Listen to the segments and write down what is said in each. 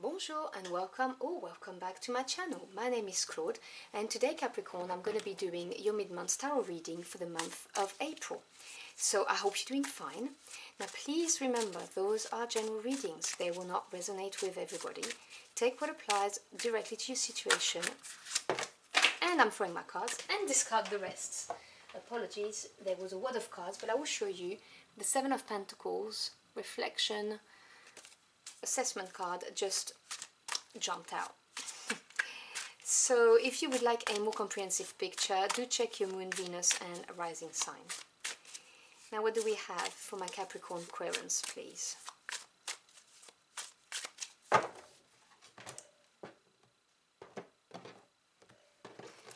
Bonjour and welcome back to my channel. My name is Claude and today, Capricorn, I'm going to be doing your mid-month tarot reading for the month of April. So I hope you're doing fine. Now please remember, those are general readings. They will not resonate with everybody. Take what applies directly to your situation. And I'm throwing my cards and discard the rest. Apologies, there was a wad of cards, but I will show you the Seven of Pentacles, Reflection, Assessment card just jumped out. So if you would like a more comprehensive picture, do check your Moon, Venus and Rising sign. Now what do we have for my Capricorn querents, please?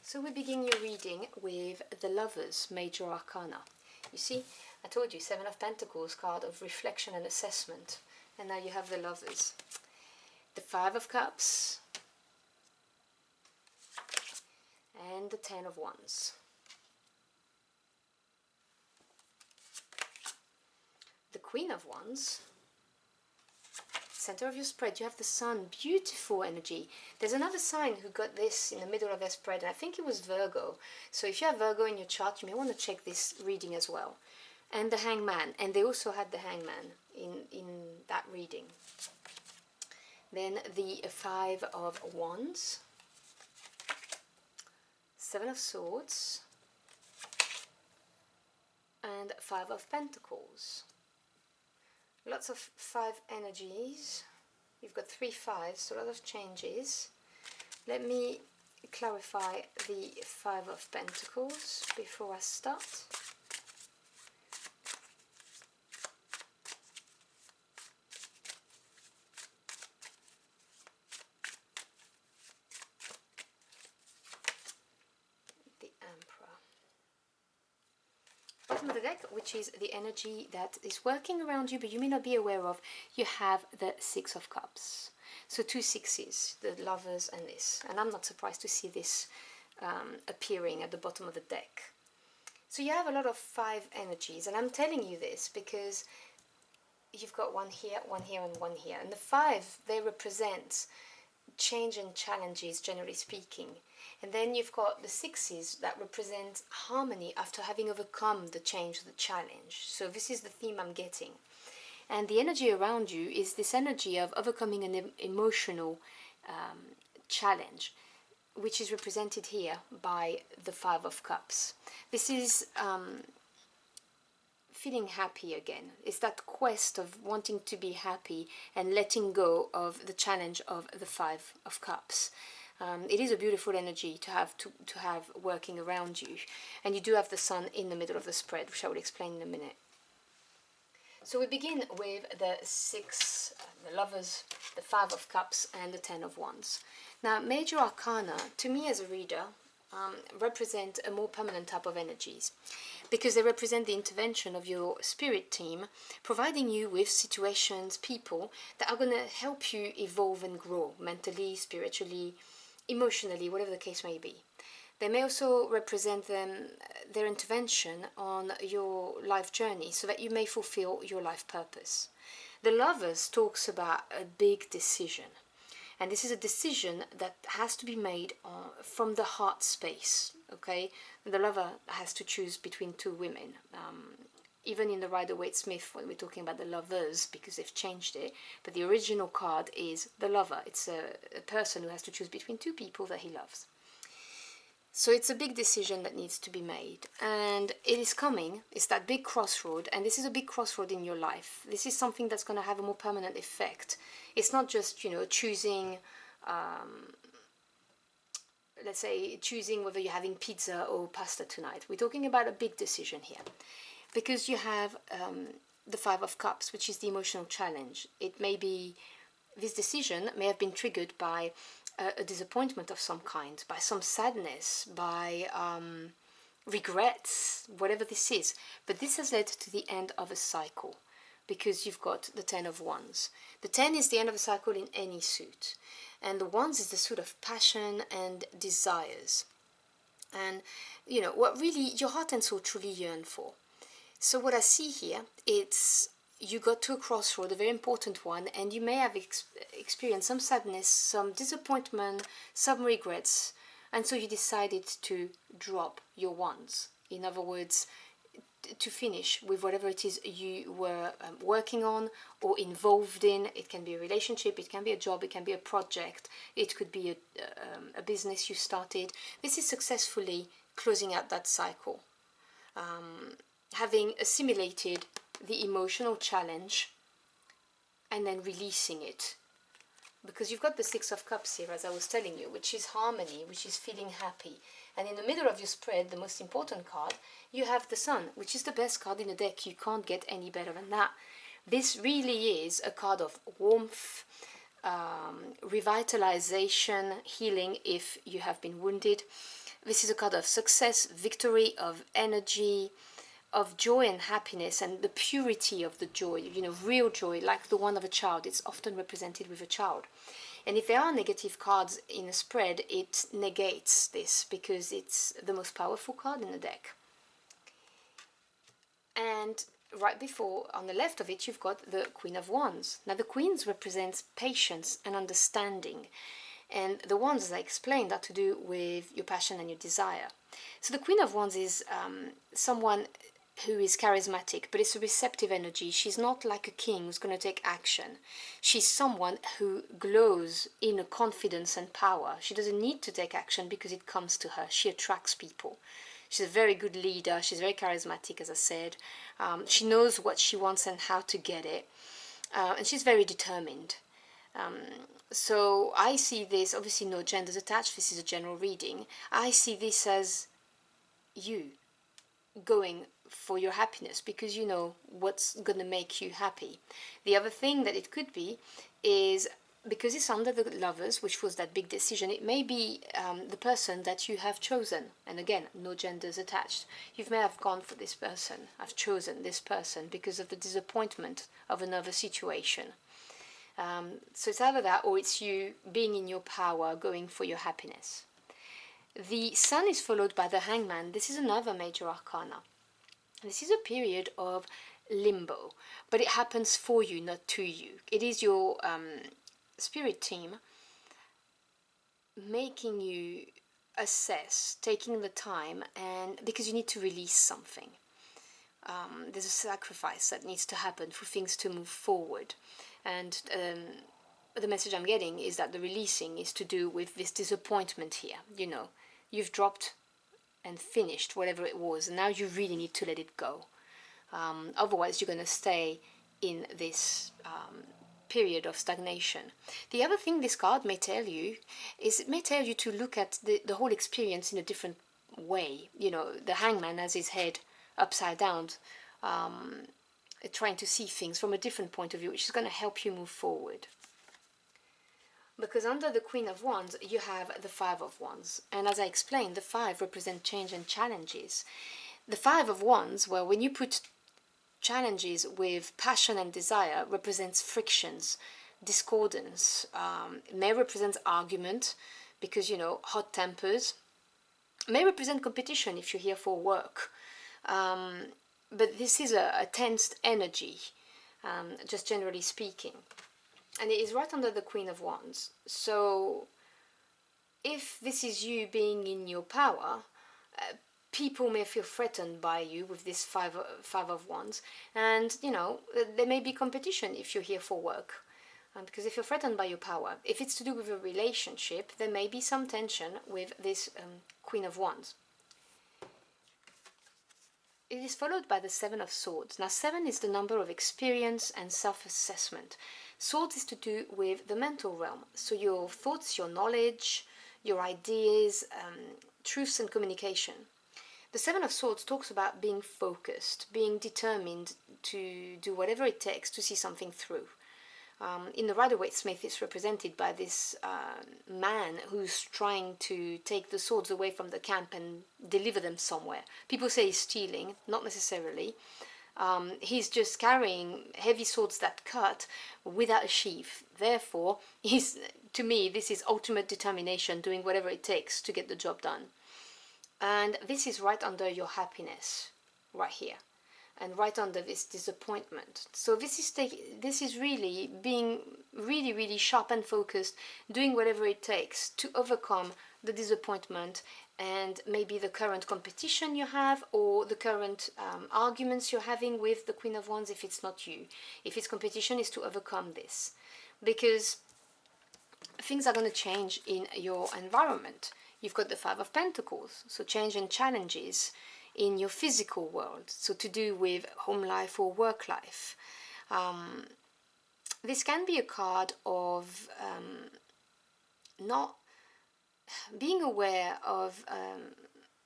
So we begin your reading with the Lovers, Major Arcana. You see, I told you, Seven of Pentacles, card of reflection and assessment. And now you have the Lovers. The Five of Cups. And the Ten of Wands. The Queen of Wands. Center of your spread, you have the Sun. Beautiful energy. There's another sign who got this in the middle of their spread. And I think it was Virgo. So if you have Virgo in your chart, you may want to check this reading as well. And the Hangman. And they also had the Hangman in that reading. Then the Five of Wands, Seven of Swords, and Five of Pentacles. Lots of five energies. You've got three fives, so a lot of changes. Let me clarify the Five of Pentacles before I start. Bottom of the deck, which is the energy that is working around you but you may not be aware of, you have the Six of Cups. So two sixes, the Lovers and this. And I'm not surprised to see this appearing at the bottom of the deck. So you have a lot of five energies, and I'm telling you this because you've got one here and one here. And the five, they represent change and challenges, generally speaking. And then you've got the sixes that represent harmony after having overcome the change, the challenge. So this is the theme I'm getting. And the energy around you is this energy of overcoming an emotional challenge, which is represented here by the Five of Cups. This is feeling happy again. It's that quest of wanting to be happy and letting go of the challenge of the Five of Cups. It is a beautiful energy to have working around you, and you do have the Sun in the middle of the spread, which I will explain in a minute. So we begin with the six, the Lovers, the Five of Cups, and the Ten of Wands. Now, Major Arcana, to me as a reader, represent a more permanent type of energies, because they represent the intervention of your spirit team, providing you with situations, people that are going to help you evolve and grow mentally, spiritually, emotionally, whatever the case may be. They may also represent their intervention on your life journey so that you may fulfill your life purpose. The Lovers talks about a big decision, and this is a decision that has to be made from the heart space, okay? The Lover has to choose between two women. Even in the Rider-Waite-Smith, when we're talking about the Lovers, because they've changed it, but the original card is the Lover. It's a person who has to choose between two people that he loves. So it's a big decision that needs to be made, and it is coming. It's that big crossroad, and this is a big crossroad in your life. This is something that's going to have a more permanent effect. It's not just, you know, choosing, let's say, choosing whether you're having pizza or pasta tonight. We're talking about a big decision here. Because you have the Five of Cups, which is the emotional challenge. It may be, this decision may have been triggered by a disappointment of some kind, by some sadness, by regrets, whatever this is. But this has led to the end of a cycle, because you've got the Ten of Wands. The 10 is the end of a cycle in any suit. And the Wands is the suit of passion and desires. And, you know, what really your heart and soul truly yearn for. So what I see here, it's you got to a crossroad, a very important one, and you may have experienced some sadness, some disappointment, some regrets, and so you decided to drop your wands. In other words, to finish with whatever it is you were working on or involved in. It can be a relationship, it can be a job, it can be a project, it could be a business you started. This is successfully closing out that cycle, having assimilated the emotional challenge and then releasing it. Because you've got the Six of Cups here, as I was telling you, which is harmony, which is feeling happy. And in the middle of your spread, the most important card, you have the Sun, which is the best card in the deck. You can't get any better than that. This really is a card of warmth, revitalization, healing if you have been wounded. This is a card of success, victory, of energy, of joy and happiness, and the purity of the joy, you know, real joy, like the one of a child. It's often represented with a child. And if there are negative cards in a spread, it negates this because it's the most powerful card in the deck. And right before, on the left of it, you've got the Queen of Wands. Now the Queens represents patience and understanding, and the Wands, as I explained, are to do with your passion and your desire. So the Queen of Wands is someone who is charismatic, but it's a receptive energy. She's not like a king who's going to take action. She's someone who glows in a confidence and power. She doesn't need to take action because it comes to her. She attracts people. She's a very good leader. She's very charismatic, as I said. She knows what she wants and how to get it. And she's very determined. So I see this, obviously no genders attached, this is a general reading. I see this as you going for your happiness because you know what's going to make you happy. The other thing that it could be is, because it's under the Lovers, which was that big decision, it may be the person that you have chosen. And again, no genders attached. You may have gone for this person. I've chosen this person because of the disappointment of another situation. So it's either that or it's you being in your power, going for your happiness. The Sun is followed by the Hangman. This is another major arcana. This is a period of limbo, but it happens for you, not to you. It is your spirit team making you assess, taking the time, and because you need to release something. There's a sacrifice that needs to happen for things to move forward. And the message I'm getting is that the releasing is to do with this disappointment here. You know, you've dropped and finished whatever it was, and now you really need to let it go. Otherwise, you're going to stay in this period of stagnation. The other thing this card may tell you is it may tell you to look at the whole experience in a different way. You know, the Hangman has his head upside down, trying to see things from a different point of view, which is going to help you move forward. Because under the Queen of Wands, you have the Five of Wands. And as I explained, the five represent change and challenges. The Five of Wands, well, when you put challenges with passion and desire, represents frictions, discordance. It may represent argument, because, you know, hot tempers. It may represent competition if you're here for work. But this is a tensed energy, just generally speaking. And it is right under the Queen of Wands. So if this is you being in your power, people may feel threatened by you with this five of Wands. And, you know, there may be competition if you're here for work. Because if you're threatened by your power, if it's to do with a relationship, there may be some tension with this Queen of Wands. It is followed by the Seven of Swords. Now, 7 is the number of experience and self-assessment. Swords is to do with the mental realm. So your thoughts, your knowledge, your ideas, truths and communication. The Seven of Swords talks about being focused, being determined to do whatever it takes to see something through. In the Rider-Waite-Smith, it's represented by this man who's trying to take the swords away from the camp and deliver them somewhere. People say he's stealing, not necessarily. He's just carrying heavy swords that cut without a sheath. Therefore, to me, this is ultimate determination, doing whatever it takes to get the job done. And this is right under your happiness, right here. and right under this, disappointment. So this is really being really sharp and focused, doing whatever it takes to overcome the disappointment and maybe the current competition you have, or the current arguments you're having with the Queen of Wands if it's not you. If it's competition, is to overcome this, because things are going to change in your environment. You've got the Five of Pentacles, so change and challenges in your physical world, so to do with home life or work life. This can be a card of not being aware of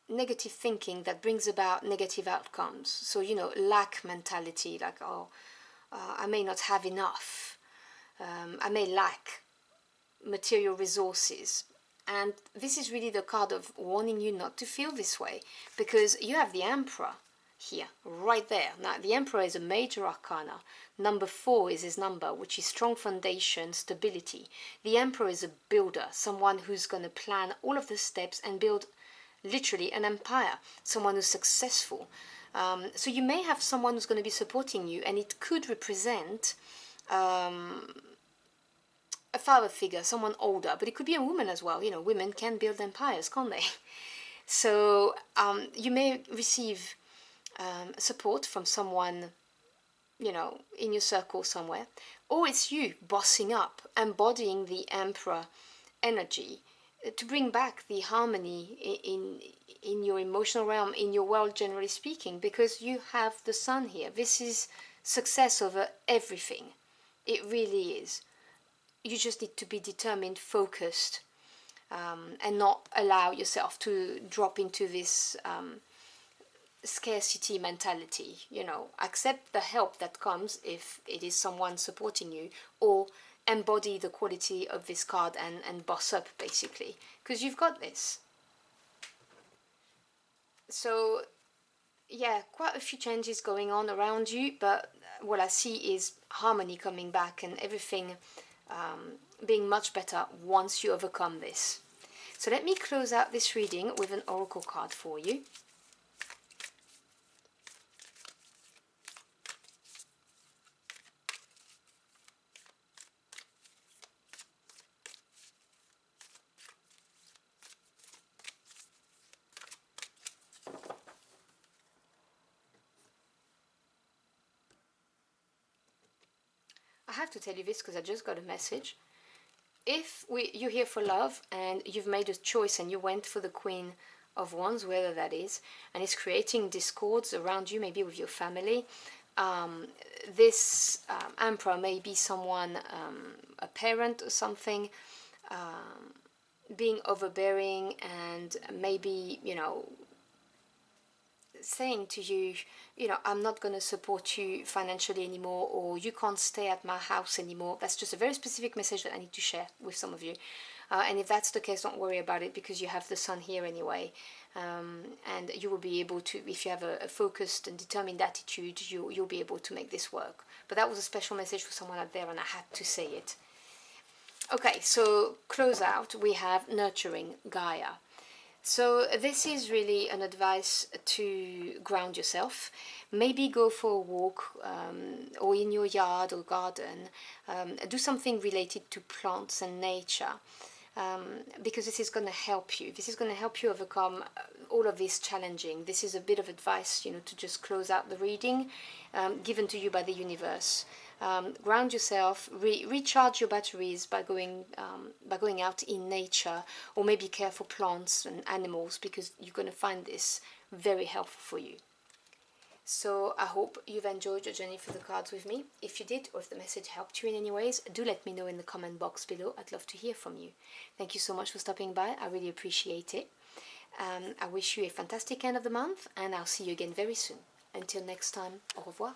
negative thinking that brings about negative outcomes. So, you know, lack mentality, like, oh, I may not have enough, I may lack material resources. And this is really the card of warning you not to feel this way, because you have the Emperor here, right there. Now, the Emperor is a major arcana. Number 4 is his number, which is strong foundation, stability. The Emperor is a builder, someone who's going to plan all of the steps and build literally an empire, someone who's successful. So you may have someone who's going to be supporting you, and it could represent a father figure, someone older, but it could be a woman as well. You know, women can build empires, can't they? So you may receive support from someone, you know, in your circle somewhere, or it's you bossing up, embodying the Emperor energy to bring back the harmony in your emotional realm, in your world, generally speaking, because you have the Sun here. This is success over everything. It really is. You just need to be determined, focused, and not allow yourself to drop into this scarcity mentality. You know, accept the help that comes if it is someone supporting you, or embody the quality of this card and boss up, basically, because you've got this. So yeah, quite a few changes going on around you, but what I see is harmony coming back and everything being much better once you overcome this. So let me close out this reading with an oracle card for you. I have to tell you this because I just got a message. If you're here for love and you've made a choice and you went for the Queen of Wands, whether that is, and it's creating discords around you, maybe with your family, this Emperor may be someone, a parent or something, being overbearing and maybe, you know, saying to you, you know, I'm not going to support you financially anymore, or you can't stay at my house anymore. That's just a very specific message that I need to share with some of you. And if that's the case, don't worry about it, because you have the Sun here anyway. And you will be able to, if you have a focused and determined attitude, you'll be able to make this work. But that was a special message for someone out there, and I had to say it. Okay, so close out, we have nurturing Gaia. So this is really an advice to ground yourself. Maybe go for a walk, or in your yard or garden. Do something related to plants and nature, because this is going to help you. This is going to help you overcome all of this challenging. This is a bit of advice, you know, to just close out the reading, given to you by the universe. Ground yourself, recharge your batteries by going out in nature, or maybe care for plants and animals, because you're going to find this very helpful for you. So I hope you've enjoyed your journey for the cards with me. If you did, or if the message helped you in any ways, do let me know in the comment box below. I'd love to hear from you. Thank you so much for stopping by. I really appreciate it. I wish you a fantastic end of the month, and I'll see you again very soon. Until next time, au revoir.